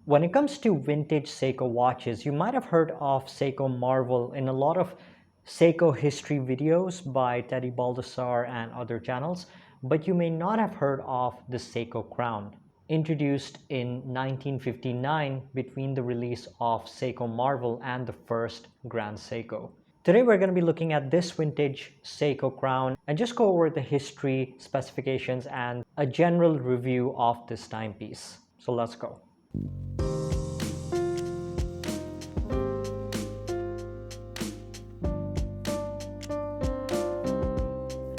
When it comes to vintage Seiko watches, you might have heard of Seiko Marvel in a lot of Seiko history videos by Teddy Baldassar and other channels, but you may not have heard of the Seiko Crown, introduced in 1959 between the release of Seiko Marvel and the first Grand Seiko. Today we're going to be looking at this vintage Seiko Crown and just go over the history, specifications, and a general review of this timepiece. So let's go.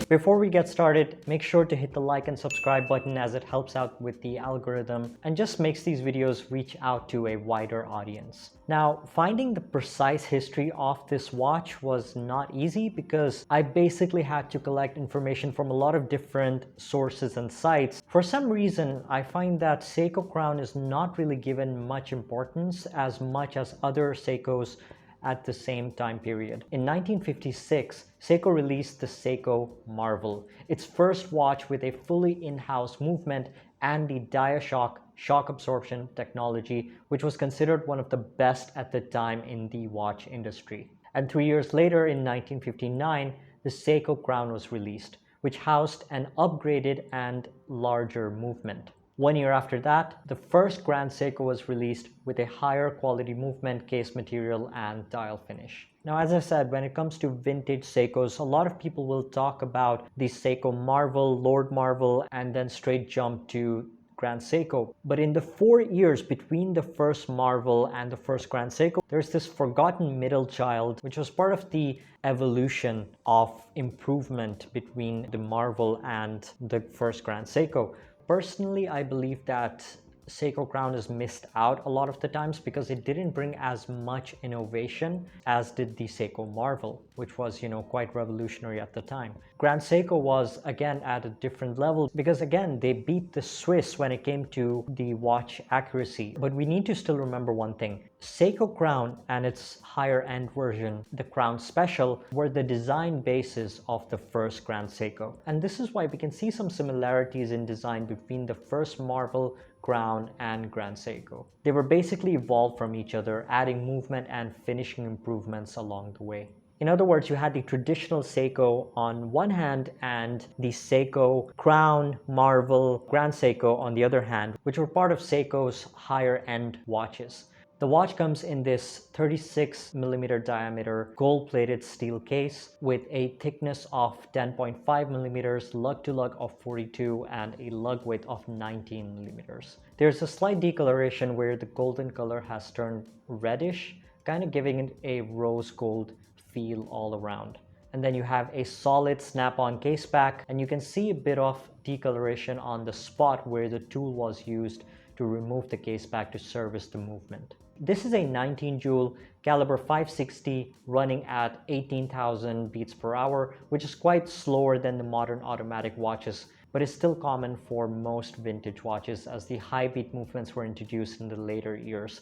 Before we get started, make sure to hit the like and subscribe button as it helps out with the algorithm and just makes these videos reach out to a wider audience. Now, finding the precise history of this watch was not easy because I basically had to collect information from a lot of different sources and sites. For some reason, I find that Seiko Crown is not really given much importance as much as other Seikos at the same time period. In 1956, Seiko released the Seiko Marvel, its first watch with a fully in-house movement and the DiaShock shock absorption technology, which was considered one of the best at the time in the watch industry. And 3 years later, in 1959, the Seiko Crown was released, which housed an upgraded and larger movement. 1 year after that, the first Grand Seiko was released with a higher quality movement, case material, and dial finish. Now, as I said, when it comes to vintage Seikos, a lot of people will talk about the Seiko Marvel, Lord Marvel, and then straight jump to Grand Seiko. But in the 4 years between the first Marvel and the first Grand Seiko, there's this forgotten middle child, which was part of the evolution of improvement between the Marvel and the first Grand Seiko. Personally, I believe that Seiko Crown is missed out a lot of the times because it didn't bring as much innovation as did the Seiko Marvel, which was, quite revolutionary at the time. Grand Seiko was again at a different level because again, they beat the Swiss when it came to the watch accuracy. But we need to still remember one thing. Seiko Crown and its higher end version, the Crown Special, were the design basis of the first Grand Seiko. And this is why we can see some similarities in design between the first Marvel, Crown, and Grand Seiko. They were basically evolved from each other, adding movement and finishing improvements along the way. In other words, you had the traditional Seiko on one hand and the Seiko Crown, Marvel, Grand Seiko on the other hand, which were part of Seiko's higher end watches. The watch comes in this 36mm diameter gold-plated steel case with a thickness of 10.5mm, lug-to-lug of 42, and a lug width of 19mm. There's a slight decoloration where the golden color has turned reddish, kind of giving it a rose gold feel all around. And then you have a solid snap-on case back, and you can see a bit of decoloration on the spot where the tool was used to remove the case back to service the movement. This is a 19 joule caliber 560 running at 18,000 beats per hour, which is quite slower than the modern automatic watches, but is still common for most vintage watches as the high beat movements were introduced in the later years.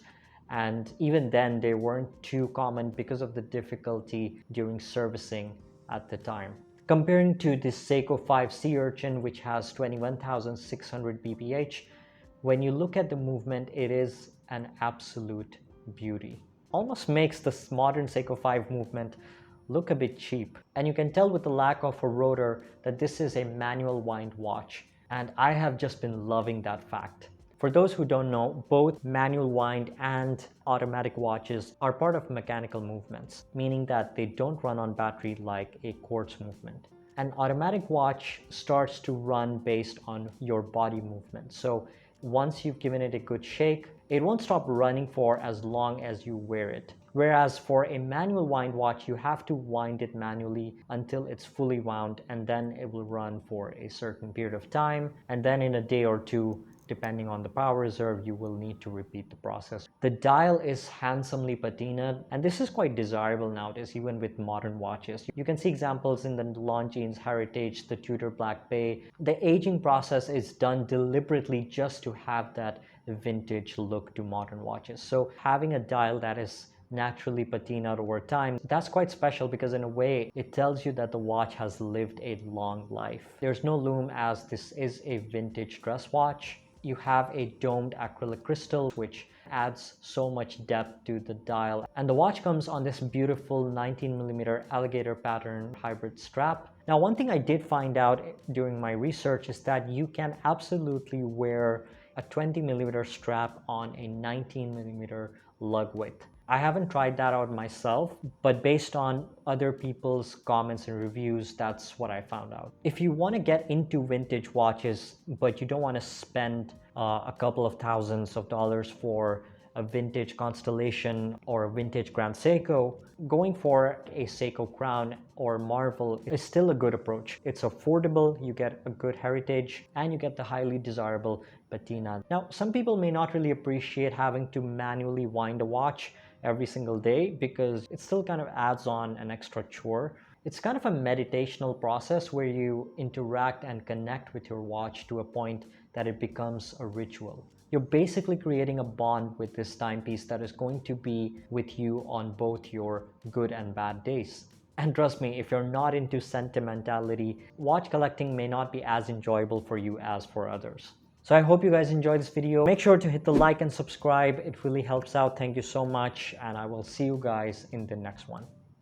And even then, they weren't too common because of the difficulty during servicing at the time. Comparing to the Seiko 5 Sea Urchin, which has 21,600 bph, when you look at the movement, it is an absolute beauty. Almost makes this modern Seiko 5 movement look a bit cheap. And you can tell with the lack of a rotor that this is a manual wind watch. And I have just been loving that fact. For those who don't know, both manual wind and automatic watches are part of mechanical movements, meaning that they don't run on battery like a quartz movement. An automatic watch starts to run based on your body movement. So once you've given it a good shake, it won't stop running for as long as you wear it. Whereas for a manual wind watch, you have to wind it manually until it's fully wound, and then it will run for a certain period of time. And then in a day or two, depending on the power reserve, you will need to repeat the process. The dial is handsomely patinaed, and this is quite desirable nowadays, even with modern watches. You can see examples in the Longines Heritage, the Tudor Black Bay. The aging process is done deliberately just to have that vintage look to modern watches. So having a dial that is naturally patinaed over time, that's quite special because in a way it tells you that the watch has lived a long life. There's no loom as this is a vintage dress watch. you have a domed acrylic crystal, which adds so much depth to the dial. And the watch comes on this beautiful 19mm alligator pattern hybrid strap. Now, one thing I did find out during my research is that you can absolutely wear a 20mm strap on a 19mm lug width. I haven't tried that out myself, but based on other people's comments and reviews, that's what I found out. If you want to get into vintage watches, but you don't want to spend a couple of thousands of dollars for a vintage Constellation or a vintage Grand Seiko, going for a Seiko Crown or Marvel is still a good approach. It's affordable, you get a good heritage, and you get the highly desirable patina. Now, some people may not really appreciate having to manually wind a watch every single day because it still kind of adds on an extra chore. It's kind of a meditational process where you interact and connect with your watch to a point that it becomes a ritual. You're basically creating a bond with this timepiece that is going to be with you on both your good and bad days. And trust me, if you're not into sentimentality, watch collecting may not be as enjoyable for you as for others. So I hope you guys enjoyed this video. Make sure to hit the like and subscribe. It really helps out. Thank you so much. And I will see you guys in the next one.